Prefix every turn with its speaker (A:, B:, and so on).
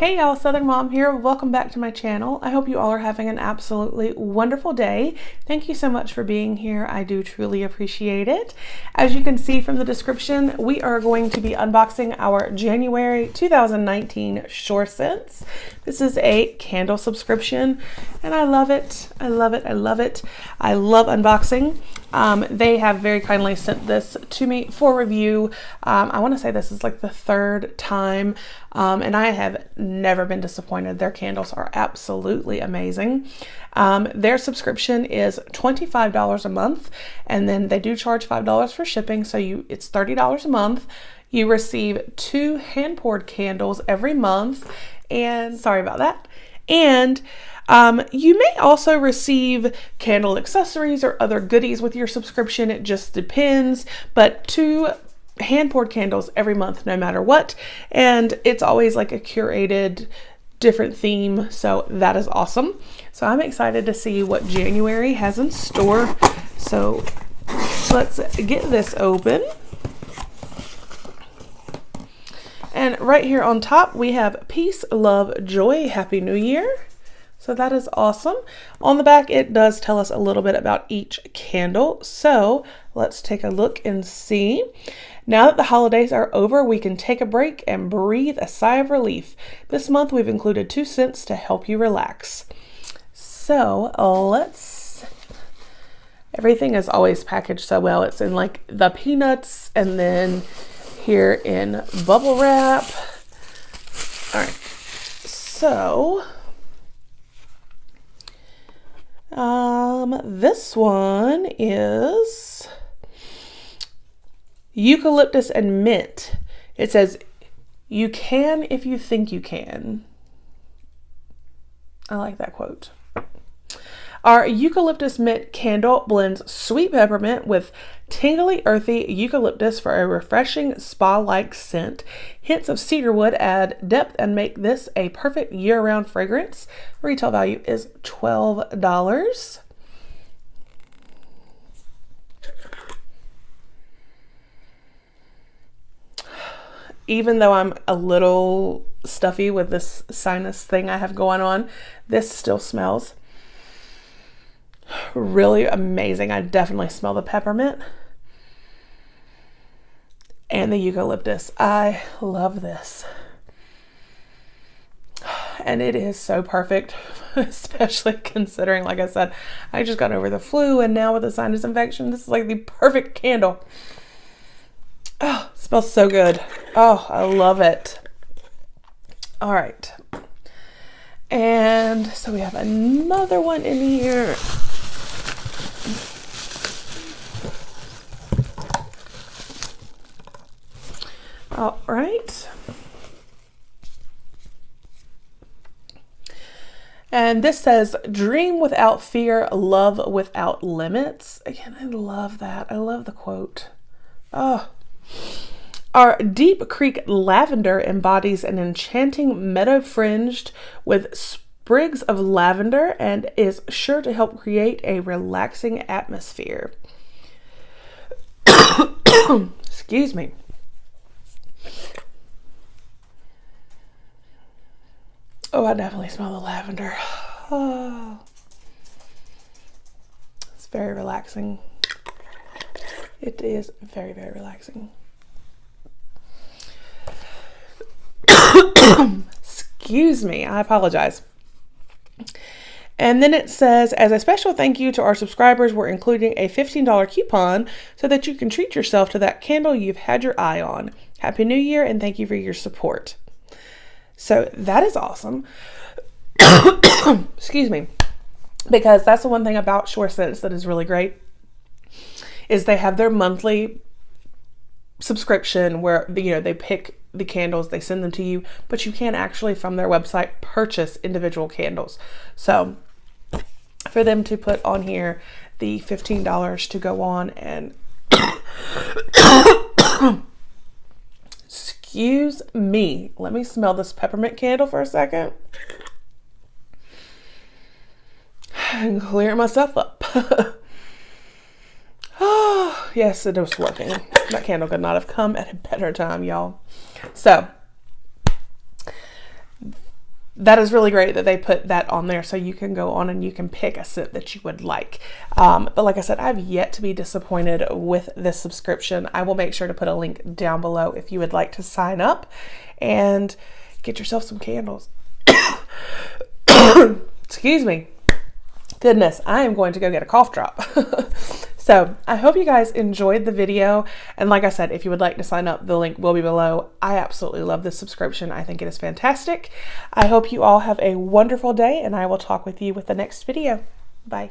A: Hey y'all, Southern Mom here. Welcome back to my channel. I hope you all are having an absolutely wonderful day. Thank you so much for being here. I do truly appreciate it. As you can see from the description, we are going to be unboxing our January 2019 Shore Scents. This is a candle subscription and I love it. I love it. I love it. I love unboxing. They have very kindly sent this to me for review. I want to say this is like the third time, and I have never been disappointed. Their candles are absolutely amazing. Their subscription is $25 a month, and then they do charge $5 for shipping, so it's $30 a month. You receive 2 hand-poured candles every month, and sorry about that. And you may also receive candle accessories or other goodies with your subscription. It just depends, but 2 hand-poured candles every month, no matter what. And it's always like a curated different theme. So that is awesome. So I'm excited to see what January has in store. So let's get this open. And right here on top, we have peace, love, joy, happy new year. So that is awesome. On the back, it does tell us a little bit about each candle. So let's take a look and see. Now that the holidays are over, we can take a break and breathe a sigh of relief. This month, we've included 2 scents to help you relax. So everything is always packaged so well. It's in like the peanuts and then here in bubble wrap. All right, so this one is eucalyptus and mint. It says, "You can if you think you can." I like that quote. Our eucalyptus mint candle blends sweet peppermint with tingly earthy eucalyptus for a refreshing spa-like scent. Hints of cedarwood add depth and make this a perfect year-round fragrance. Retail value is $12. Even though I'm a little stuffy with this sinus thing I have going on, this still smells really amazing. I definitely smell the peppermint and the eucalyptus. I love this. And it is so perfect, especially considering, like I said, I just got over the flu and now with the sinus infection, this is like the perfect candle. Oh, it smells so good. Oh, I love it. All right. And so we have another one in here. All right. And this says, "Dream without fear, love without limits." Again, I love that. I love the quote. Oh. Our Deep Creek lavender embodies an enchanting meadow fringed with sprigs of lavender and is sure to help create a relaxing atmosphere. Excuse me. Oh, I definitely smell the lavender. Oh, it's very relaxing. It is very, very relaxing. Excuse me, I apologize. And then it says, "As a special thank you to our subscribers, we're including a $15 coupon so that you can treat yourself to that candle you've had your eye on. Happy New Year and thank you for your support." So that is awesome. Excuse me. Because that's the one thing about Shore Scents that is really great is they have their monthly subscription where, you know, they pick the candles, they send them to you, but you can actually from their website purchase individual candles. So for them to put on here the $15 to go on and excuse me, let me smell this peppermint candle for a second and clear myself up. Oh, yes, it was working. That candle could not have come at a better time, y'all. So that is really great that they put that on there, so you can go on and you can pick a scent that you would like. But like I said, I've yet to be disappointed with this subscription. I will make sure to put a link down below if you would like to sign up and get yourself some candles. Excuse me. Goodness, I am going to go get a cough drop. So I hope you guys enjoyed the video. And like I said, if you would like to sign up, the link will be below. I absolutely love this subscription. I think it is fantastic. I hope you all have a wonderful day, and I will talk with you with the next video. Bye.